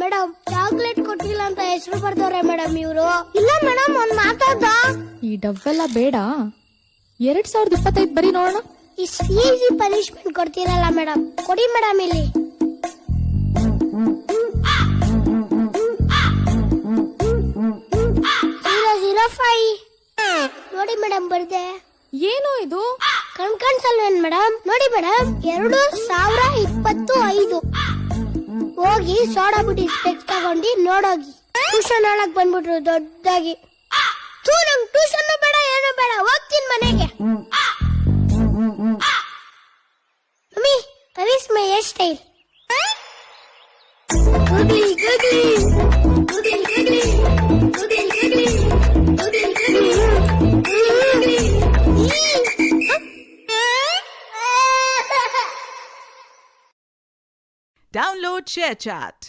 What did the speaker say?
Madam chocolate ಕೊಟ್ಟಿಲ್ಲ ಅಂತ ಹೆಸರು ಬರ್ದವ್ರೆ ಮೇಡಮ್ ಇವರು. ಇಲ್ಲ ಮೇಡಮ್ ಒಂದ್ ಮಾತಾಡ್ದ. ಈ ಡಬ್ಬೆಲ್ಲ ಬೇಡ, 2025 ಬರೀ ನೋಡೋಣ. ಈಸಿ ಪನಿಷ್ಮೆಂಟ್ ಕೊಡ್ತೀರಲ್ಲ ಮೇಡಮ್, ಕೊಡಿ ಮೇಡಮ್ ಇಲ್ಲಿ. 005 ನೋಡಿ ಮೇಡಮ್ ಬರ್ದೆ. ಏನು ಇದು? ಕಣ್ಸಲ್ವೇನ್ ಮೇಡಮ್? ನೋಡಿ ಮೇಡಮ್ 2025. ಹೋಗಿ ಸೋಡಾ ಬುಡ್ಡಿ ಸ್ಪೆಕ್ಸ್ ತಗೊಂಡು ನೋಡೋಗಿ. ಟ್ಯೂಷನ್ ಒಳಗ್ ಬಂದ್ಬಿಟ್ರು ದೊಡ್ಡದಾಗಿ. ನಂಗ್ ಟ್ಯೂಷನ್ ಬೇಡ ಏನು ಬೇಡ, ಹೋಗ್ತೀನಿ ಮನೆಗೆ. ಮಮ್ಮಿ ತವಿಸ್ my hair style. Googly googly googly googly googly googly googly googly. Download ShareChat.